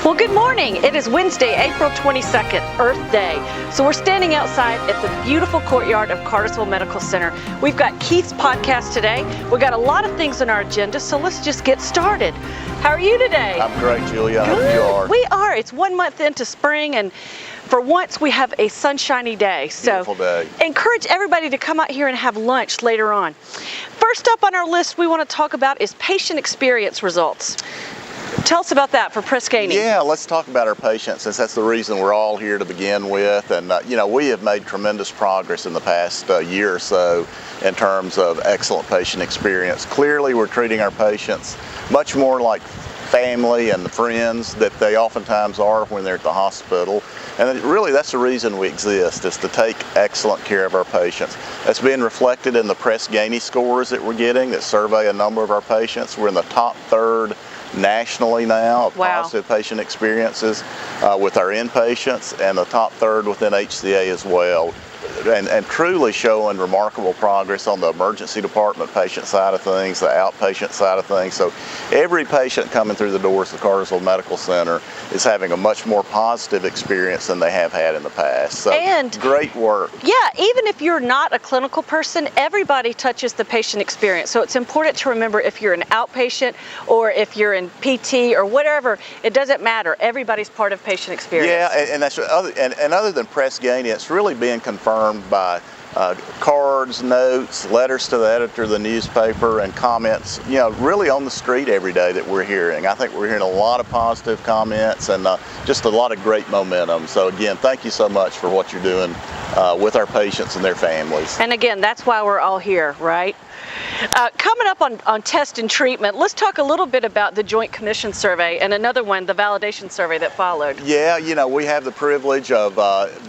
Well, good morning. It is Wednesday, April 22nd, Earth Day. So we're standing outside at the beautiful courtyard of Cartersville Medical Center. We've got Keith's podcast today. We've got a lot of things on our agenda, so let's just get started. How are you today? I'm great, Julia. I hope you are. We are. It's 1 month into spring, and for once we have a sunshiny day. So beautiful day. Encourage everybody to come out here and have lunch later on. First up on our list we want to talk about is patient experience results. Tell us about that for Press Ganey. Yeah, let's talk about our patients, since that's the reason we're all here to begin with. And, we have made tremendous progress in the past year or so in terms of excellent patient experience. Clearly, we're treating our patients much more like family and friends that they oftentimes are when they're at the hospital. And really, that's the reason we exist, is to take excellent care of our patients. That's being reflected in the Press Ganey scores that we're getting that survey a number of our patients. We're in the top third nationally now of positive patient experiences with our inpatients, and the top third within HCA as well. And truly showing remarkable progress on the emergency department patient side of things, the outpatient side of things. So every patient coming through the doors of Cartersville Medical Center is having a much more positive experience than they have had in the past. So and great work. Yeah, even if you're not a clinical person, everybody touches the patient experience. So it's important to remember, if you're an outpatient or if you're in PT or whatever, it doesn't matter. Everybody's part of patient experience. Yeah, and that's other than Press Ganey, it's really being confirmed by cards, notes, letters to the editor of the newspaper, and comments, really on the street every day that we're hearing. I think we're hearing a lot of positive comments and just a lot of great momentum. So again, thank you so much for what you're doing with our patients and their families. And again, that's why we're all here, right? Coming up on test and treatment, let's talk a little bit about the Joint Commission survey and another one, the validation survey that followed. Yeah, we have the privilege of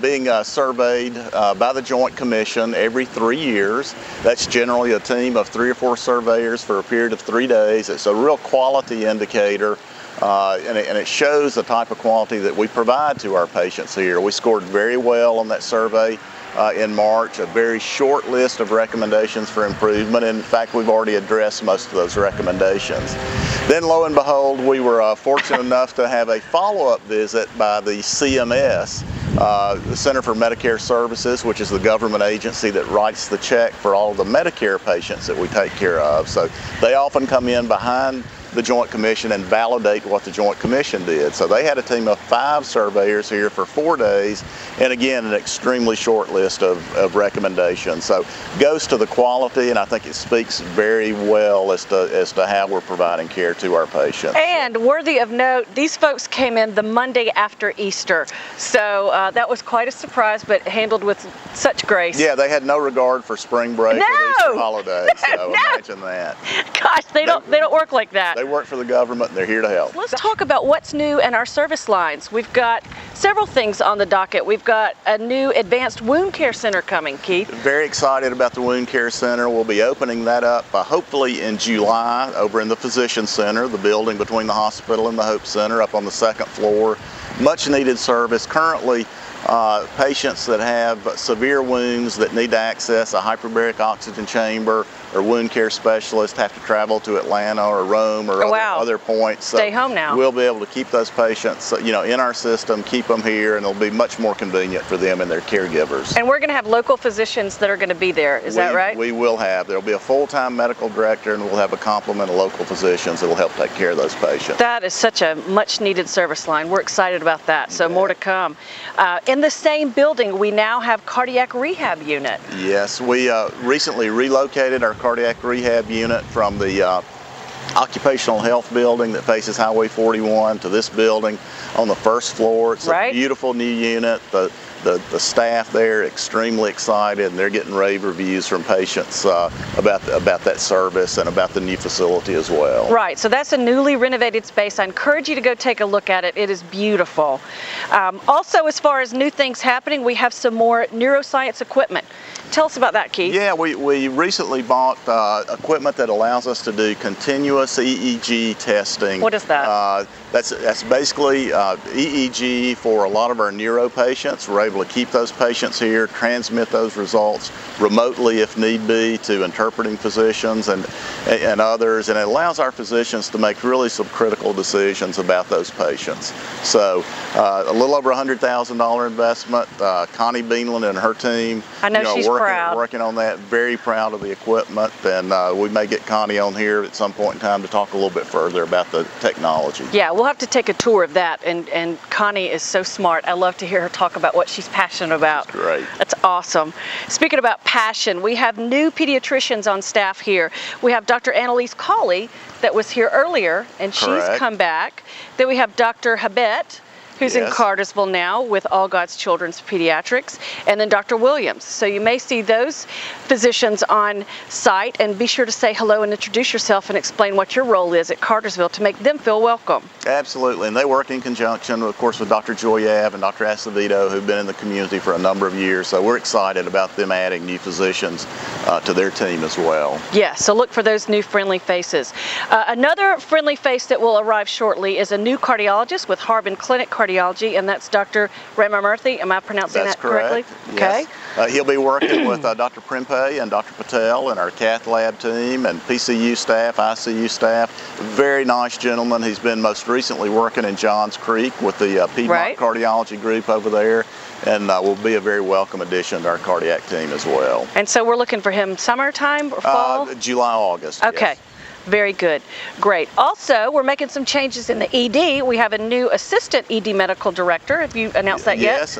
being surveyed by the Joint Commission every 3 years. That's generally a team of 3 or 4 surveyors for a period of 3 days. It's a real quality indicator. And it shows the type of quality that we provide to our patients here. We scored very well on that survey in March, a very short list of recommendations for improvement. In fact, we've already addressed most of those recommendations. Then, lo and behold, we were fortunate enough to have a follow-up visit by the CMS, the Center for Medicare Services, which is the government agency that writes the check for all of the Medicare patients that we take care of. So they often come in behind the Joint Commission and validate what the Joint Commission did. So they had a team of 5 surveyors here for 4 days, and again, an extremely short list of recommendations. So goes to the quality, and I think it speaks very well as to how we're providing care to our patients. And worthy of note, these folks came in the Monday after Easter. So that was quite a surprise, but handled with such grace. Yeah, they had no regard for spring break or the Easter holidays. So imagine that. Gosh, they don't work like that. They work for the government, and they're here to help. Let's talk about what's new in our service lines. We've got several things on the docket. We've got a new advanced wound care center coming, Keith. Very excited about the wound care center. We'll be opening that up hopefully in July over in the Physician Center, the building between the hospital and the Hope Center up on the 2nd floor. Much needed service. Currently, patients that have severe wounds that need to access a hyperbaric oxygen chamber or wound care specialist have to travel to Atlanta or Rome or other points. Stay home now. We'll be able to keep those patients, in our system, keep them here, and it'll be much more convenient for them and their caregivers. And we're going to have local physicians that are going to be there. Is that right? We will have. There'll be a full-time medical director, and we'll have a complement of local physicians that will help take care of those patients. That is such a much-needed service line. We're excited about that. So more to come. In the same building, we now have cardiac rehab unit. Yes, we recently relocated our cardiac rehab unit from the occupational health building that faces Highway 41 to this building on the 1st floor. It's a beautiful new unit. The staff there extremely excited, and they're getting rave reviews from patients about that service and about the new facility as well. Right, so that's a newly renovated space. I encourage you to go take a look at it. It is beautiful. Also, as far as new things happening, we have some more neuroscience equipment Tell us about that, Keith. Yeah, we recently bought equipment that allows us to do continuous EEG testing. What is that? That's basically EEG for a lot of our neuro patients. We're able to keep those patients here, transmit those results remotely if need be to interpreting physicians and others, and it allows our physicians to make really some critical decisions about those patients. So a little over $100,000 investment. Connie Beanland and her team, I know she's proud. Working on that, very proud of the equipment, and we may get Connie on here at some point in time to talk a little bit further about the technology. Yeah, we'll have to take a tour of that, and Connie is so smart. I love to hear her talk about what she's passionate about. That's great. That's awesome. Speaking about passion, we have new pediatricians on staff here. We have Dr. Annalise Cawley that was here earlier, and she's come back. Then we have Dr. Habet, who's in Cartersville now with All God's Children's Pediatrics, and then Dr. Williams. So you may see those physicians on site, and be sure to say hello and introduce yourself and explain what your role is at Cartersville to make them feel welcome. Absolutely, and they work in conjunction, of course, with Dr. Joyav and Dr. Acevedo, who've been in the community for a number of years, so we're excited about them adding new physicians to their team as well. Yeah, so look for those new friendly faces. Another friendly face that will arrive shortly is a new cardiologist with Harbin Clinic Cardiology, and that's Dr. Ramamurthy. Am I pronouncing that correctly? Yes. Okay. He'll be working with Dr. Prempe and Dr. Patel and our cath lab team and PCU staff, ICU staff. Very nice gentleman. He's been most recently working in Johns Creek with the Piedmont Cardiology group over there, and will be a very welcome addition to our cardiac team as well. And so we're looking for him summertime or fall? July, August. Okay. Yes. Very good. Great. Also, we're making some changes in the ED. We have a new assistant ED medical director. Have you announced that yet? Yes.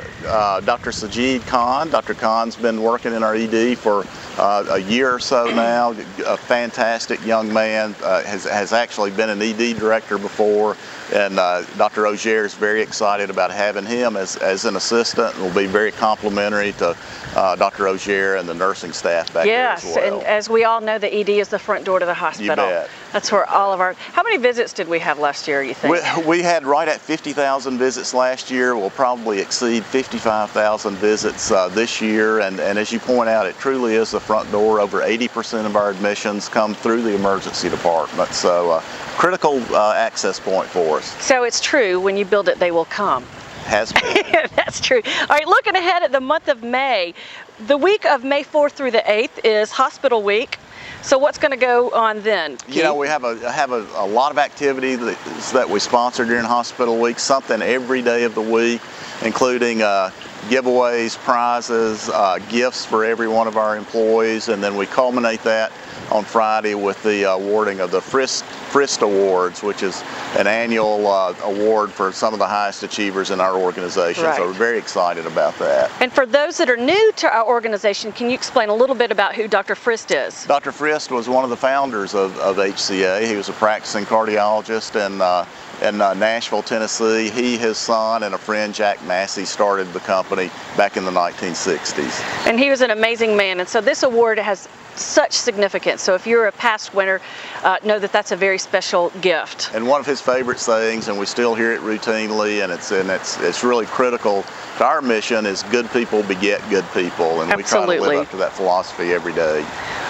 Dr. Sajid Khan. Dr. Khan's been working in our ED for a year or so now. A fantastic young man. Has actually been an ED director before. And Dr. Ogier is very excited about having him as an assistant, and will be very complimentary to Dr. Ogier and the nursing staff back there as well. Yes, and as we all know, the ED is the front door to the hospital. You bet. That's where all of our... How many visits did we have last year, you think? We had right at 50,000 visits last year. We'll probably exceed 55,000 visits this year, and as you point out, it truly is the front door. Over 80% of our admissions come through the emergency department, so critical access point for us. So it's true, when you build it, they will come. Has been. That's true. All right, looking ahead at the month of May, the week of May 4th through the 8th is Hospital Week. So what's going to go on then, Keith? You know, we have a lot of activity that we sponsor during Hospital Week, something every day of the week, including giveaways, prizes, gifts for every one of our employees, and then we culminate that on Friday with the awarding of the Frist Awards, which is an annual award for some of the highest achievers in our organization. So we're very excited about that. And for those that are new to our organization, can you explain a little bit about who Dr. Frist is? Dr. Frist was one of the founders of HCA. He was a practicing cardiologist in Nashville, Tennessee. He, his son, and a friend, Jack Massey, started the company back in the 1960s. And he was an amazing man, and so this award has such significance. So if you're a past winner, know that that's a very special gift. And one of his favorite sayings, and we still hear it routinely, and it's really critical to our mission, is good people beget good people, and we try to live up to that philosophy every day.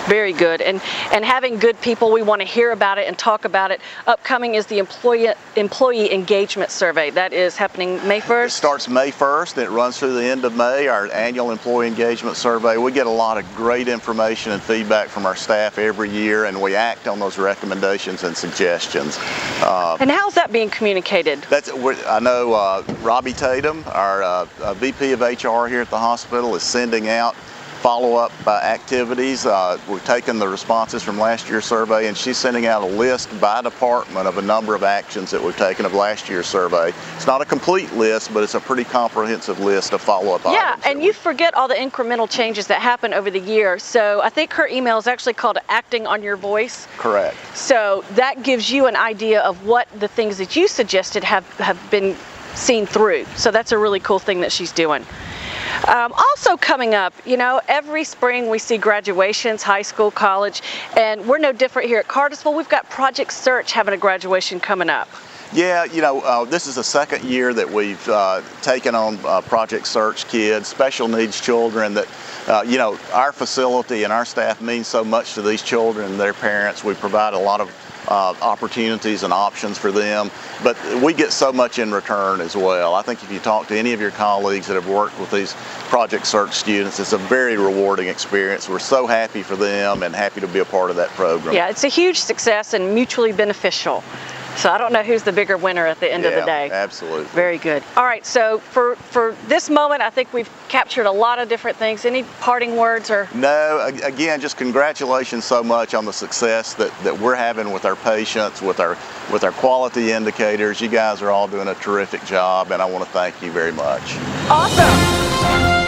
Very good. And having good people, we want to hear about it and talk about it. Upcoming is the employee engagement survey. That is happening May 1st? It starts May 1st and it runs through the end of May, our annual employee engagement survey. We get a lot of great information and feedback from our staff every year, and we act on those recommendations and suggestions. And how's that being communicated? I know Robbie Tatum, our VP of HR here at the hospital, is sending out follow-up activities. We've taken the responses from last year's survey, and she's sending out a list by department of a number of actions that we've taken of last year's survey. It's not a complete list, but it's a pretty comprehensive list of follow-up items. Yeah, and you forget all the incremental changes that happen over the year. So I think her email is actually called Acting on Your Voice. Correct. So that gives you an idea of what the things that you suggested have been seen through. So that's a really cool thing that she's doing. Also coming up, you know, every spring we see graduations, high school, college, and we're no different here at Cartersville. We've got Project Search having a graduation coming up. Yeah, this is the second year that we've taken on Project Search Kids, special needs children that, our facility and our staff means so much to these children and their parents. We provide a lot of opportunities and options for them, but we get so much in return as well. I think if you talk to any of your colleagues that have worked with these Project Search students, it's a very rewarding experience. We're so happy for them and happy to be a part of that program. Yeah, it's a huge success and mutually beneficial. So I don't know who's the bigger winner at the end of the day. Absolutely. Very good. All right, so for this moment, I think we've captured a lot of different things. Any parting words or? No, again, just congratulations so much on the success that we're having with our patients, with our quality indicators. You guys are all doing a terrific job, and I want to thank you very much. Awesome.